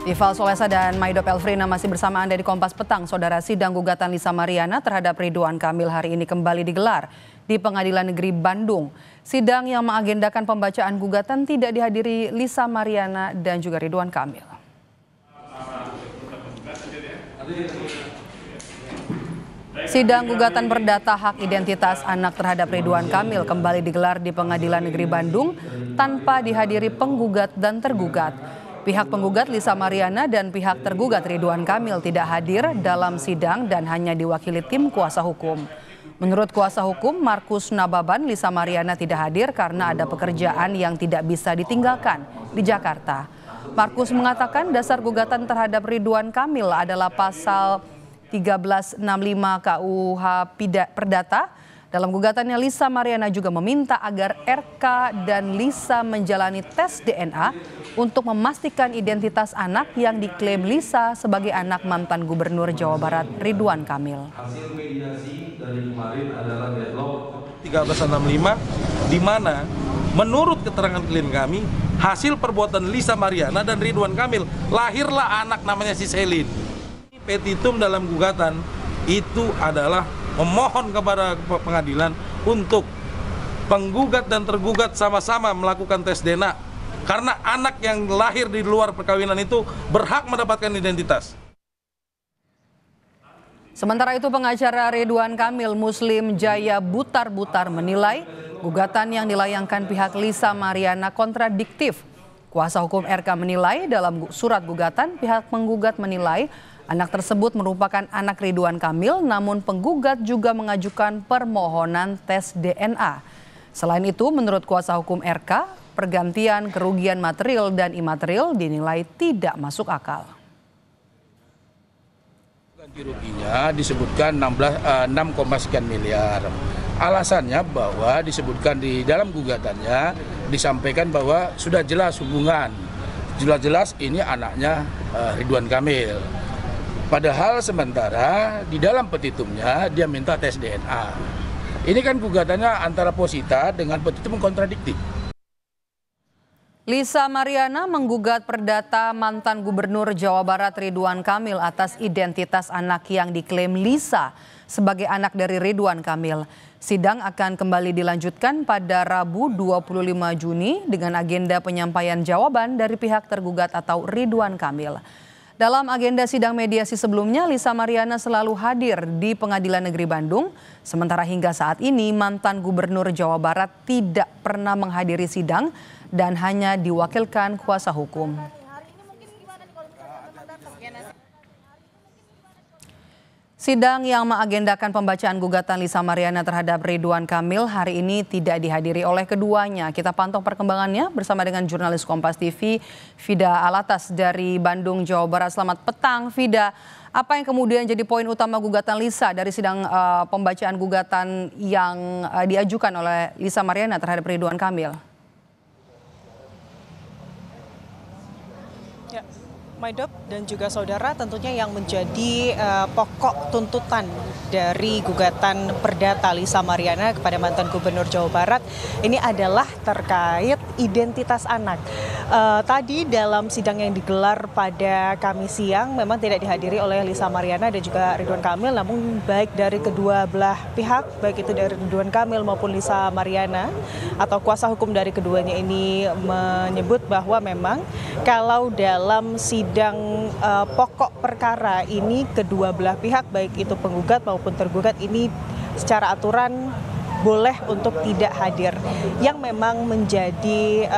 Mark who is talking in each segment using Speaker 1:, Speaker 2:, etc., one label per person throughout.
Speaker 1: Tifal Solesa dan Maidop Elfrina masih bersama Anda di Kompas Petang. Saudara, sidang gugatan Lisa Mariana terhadap Ridwan Kamil hari ini kembali digelar di Pengadilan Negeri Bandung. Sidang yang mengagendakan pembacaan gugatan tidak dihadiri Lisa Mariana dan juga Ridwan Kamil. Sidang gugatan perdata hak identitas anak terhadap Ridwan Kamil kembali digelar di Pengadilan Negeri Bandung tanpa dihadiri penggugat dan tergugat. Pihak penggugat Lisa Mariana dan pihak tergugat Ridwan Kamil tidak hadir dalam sidang dan hanya diwakili tim kuasa hukum. Menurut kuasa hukum Markus Nababan, Lisa Mariana tidak hadir karena ada pekerjaan yang tidak bisa ditinggalkan di Jakarta. Markus mengatakan dasar gugatan terhadap Ridwan Kamil adalah pasal 1365 KUH Perdata. Dalam gugatannya, Lisa Mariana juga meminta agar RK dan Lisa menjalani tes DNA untuk memastikan identitas anak yang diklaim Lisa sebagai anak mantan Gubernur Jawa Barat Ridwan Kamil.
Speaker 2: Hasil mediasi dari kemarin adalah deadlock 1365, di mana menurut keterangan klien kami, hasil perbuatan Lisa Mariana dan Ridwan Kamil, lahirlah anak namanya si Selin. Petitum dalam gugatan itu adalah memohon kepada pengadilan untuk penggugat dan tergugat sama-sama melakukan tes DNA karena anak yang lahir di luar perkawinan itu berhak mendapatkan identitas.
Speaker 1: Sementara itu pengacara Ridwan Kamil Muslim Jaya Butar-Butar menilai gugatan yang dilayangkan pihak Lisa Mariana kontradiktif. Kuasa hukum RK menilai dalam surat gugatan pihak penggugat menilai anak tersebut merupakan anak Ridwan Kamil, namun penggugat juga mengajukan permohonan tes DNA. Selain itu, menurut kuasa hukum RK, pergantian kerugian material dan imaterial dinilai tidak masuk akal.
Speaker 3: Ganti ruginya disebutkan 6, sekian miliar. Alasannya bahwa disebutkan di dalam gugatannya disampaikan bahwa sudah jelas hubungan, jelas-jelas ini anaknya Ridwan Kamil. Padahal sementara di dalam petitumnya dia minta tes DNA. Ini kan gugatannya antara posita dengan petitum kontradiktif.
Speaker 1: Lisa Mariana menggugat perdata mantan Gubernur Jawa Barat Ridwan Kamil atas identitas anak yang diklaim Lisa sebagai anak dari Ridwan Kamil. Sidang akan kembali dilanjutkan pada Rabu 25 Juni dengan agenda penyampaian jawaban dari pihak tergugat atau Ridwan Kamil. Dalam agenda sidang mediasi sebelumnya, Lisa Mariana selalu hadir di Pengadilan Negeri Bandung. Sementara hingga saat ini mantan Gubernur Jawa Barat tidak pernah menghadiri sidang dan hanya diwakilkan kuasa hukum. Sidang yang mengagendakan pembacaan gugatan Lisa Mariana terhadap Ridwan Kamil hari ini tidak dihadiri oleh keduanya. Kita pantau perkembangannya bersama dengan jurnalis Kompas TV, Fida Alatas dari Bandung, Jawa Barat. Selamat petang, Fida. Apa yang kemudian jadi poin utama gugatan Lisa dari sidang pembacaan gugatan yang diajukan oleh Lisa Mariana terhadap Ridwan Kamil?
Speaker 4: Maidop dan juga saudara, tentunya yang menjadi pokok tuntutan dari gugatan perdata Lisa Mariana kepada mantan Gubernur Jawa Barat ini adalah terkait identitas anak. Tadi dalam sidang yang digelar pada Kamis siang memang tidak dihadiri oleh Lisa Mariana dan juga Ridwan Kamil, namun baik dari kedua belah pihak, baik itu dari Ridwan Kamil maupun Lisa Mariana atau kuasa hukum dari keduanya ini menyebut bahwa memang kalau dalam sidang pokok perkara ini kedua belah pihak baik itu penggugat maupun tergugat ini secara aturan boleh untuk tidak hadir. Yang memang menjadi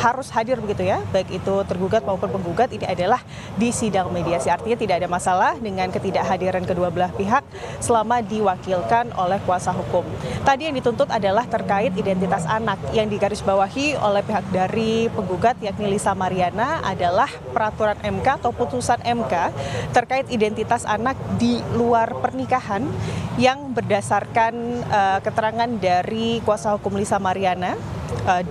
Speaker 4: harus hadir begitu ya, baik itu tergugat maupun penggugat ini adalah di sidang mediasi. Artinya tidak ada masalah dengan ketidakhadiran kedua belah pihak selama diwakilkan oleh kuasa hukum. Tadi yang dituntut adalah terkait identitas anak yang digarisbawahi oleh pihak dari penggugat yakni Lisa Mariana adalah peraturan MK atau putusan MK terkait identitas anak di luar pernikahan yang berdasarkan keterangan dari kuasa hukum Lisa Mariana.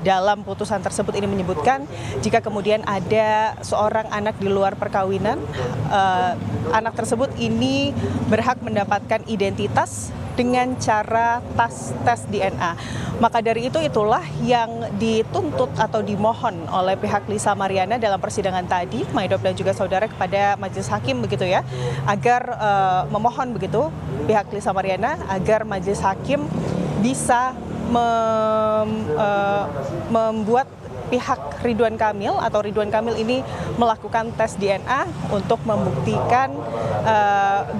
Speaker 4: Dalam putusan tersebut ini menyebutkan jika kemudian ada seorang anak di luar perkawinan, anak tersebut ini berhak mendapatkan identitas dengan cara tes DNA. Maka dari itulah yang dituntut atau dimohon oleh pihak Lisa Mariana dalam persidangan tadi, Maidop dan juga saudara, kepada majelis hakim begitu ya, agar memohon begitu pihak Lisa Mariana agar majelis hakim bisa membuat pihak Ridwan Kamil atau Ridwan Kamil ini melakukan tes DNA untuk membuktikan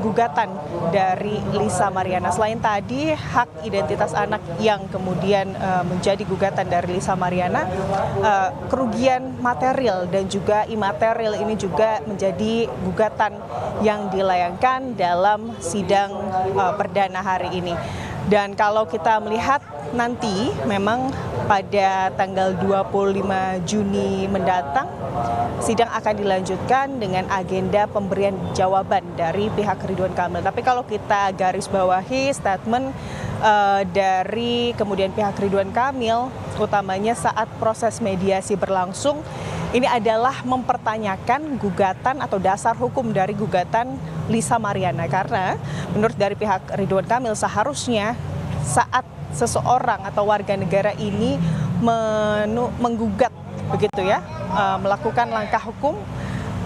Speaker 4: gugatan dari Lisa Mariana. Selain tadi hak identitas anak yang kemudian menjadi gugatan dari Lisa Mariana, kerugian material dan juga imaterial ini juga menjadi gugatan yang dilayangkan dalam sidang perdana hari ini. Dan kalau kita melihat nanti memang pada tanggal 25 Juni mendatang sidang akan dilanjutkan dengan agenda pemberian jawaban dari pihak Ridwan Kamil. Tapi kalau kita garis bawahi statement dari kemudian pihak Ridwan Kamil, utamanya saat proses mediasi berlangsung, ini adalah mempertanyakan gugatan atau dasar hukum dari gugatan Lisa Mariana. Karena menurut dari pihak Ridwan Kamil seharusnya saat seseorang atau warga negara ini menggugat begitu ya, melakukan langkah hukum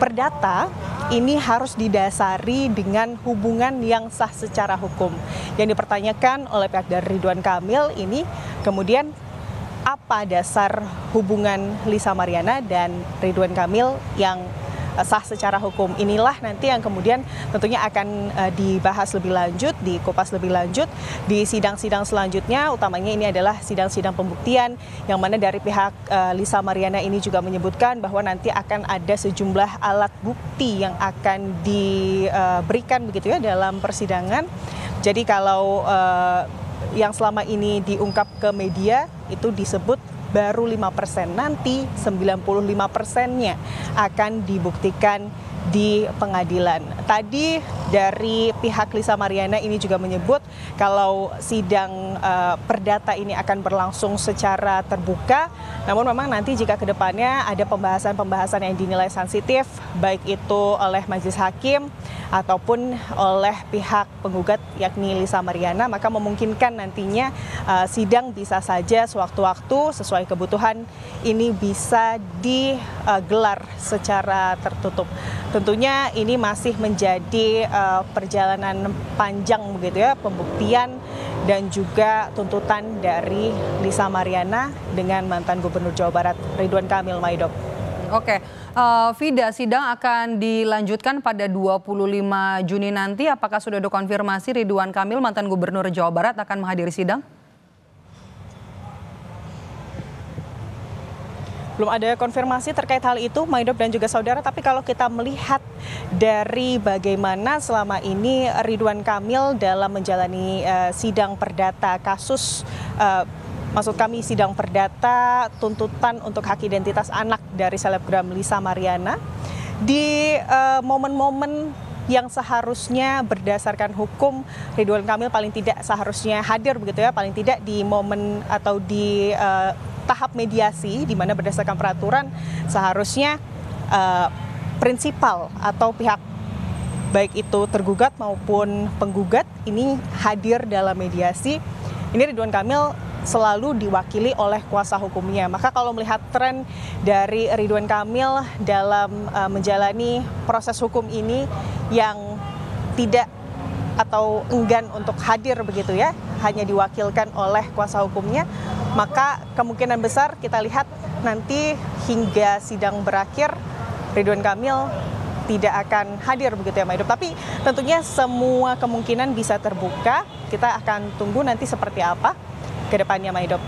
Speaker 4: perdata, ini harus didasari dengan hubungan yang sah secara hukum. Yang dipertanyakan oleh pihak dari Ridwan Kamil ini kemudian apa dasar hubungan Lisa Mariana dan Ridwan Kamil yang sah secara hukum. Inilah nanti yang kemudian tentunya akan dibahas lebih lanjut, dikupas lebih lanjut di sidang-sidang selanjutnya, utamanya ini adalah sidang-sidang pembuktian yang mana dari pihak Lisa Mariana ini juga menyebutkan bahwa nanti akan ada sejumlah alat bukti yang akan diberikan begitu ya dalam persidangan. Jadi kalau yang selama ini diungkap ke media itu disebut baru 5%, nanti 95%-nya akan dibuktikan di pengadilan. Tadi dari pihak Lisa Mariana ini juga menyebut kalau sidang perdata ini akan berlangsung secara terbuka, namun memang nanti jika kedepannya ada pembahasan-pembahasan yang dinilai sensitif, baik itu oleh majelis hakim ataupun oleh pihak penggugat yakni Lisa Mariana, maka memungkinkan nantinya sidang bisa saja sewaktu-waktu sesuai kebutuhan ini bisa digelar secara tertutup. Tentunya ini masih menjadi perjalanan panjang begitu ya, pembuktian dan juga tuntutan dari Lisa Mariana dengan mantan Gubernur Jawa Barat Ridwan Kamil, Maidop.
Speaker 1: Oke, Vida, sidang akan dilanjutkan pada 25 Juni nanti. Apakah sudah ada konfirmasi Ridwan Kamil, mantan Gubernur Jawa Barat, akan menghadiri sidang?
Speaker 4: Belum ada konfirmasi terkait hal itu, Maidop dan juga saudara. Tapi kalau kita melihat dari bagaimana selama ini Ridwan Kamil dalam menjalani sidang perdata kasus, maksud kami sidang perdata tuntutan untuk hak identitas anak dari selebgram Lisa Mariana, di momen-momen yang seharusnya berdasarkan hukum Ridwan Kamil paling tidak seharusnya hadir begitu ya, paling tidak di momen atau di tahap mediasi di mana berdasarkan peraturan seharusnya prinsipal atau pihak baik itu tergugat maupun penggugat ini hadir dalam mediasi. Ini Ridwan Kamil selalu diwakili oleh kuasa hukumnya. Maka kalau melihat tren dari Ridwan Kamil dalam menjalani proses hukum ini yang tidak atau enggan untuk hadir begitu ya, hanya diwakilkan oleh kuasa hukumnya, maka kemungkinan besar kita lihat nanti hingga sidang berakhir Ridwan Kamil tidak akan hadir begitu ya, Maidop. Tapi tentunya semua kemungkinan bisa terbuka. Kita akan tunggu nanti seperti apa ke depannya, Maidop.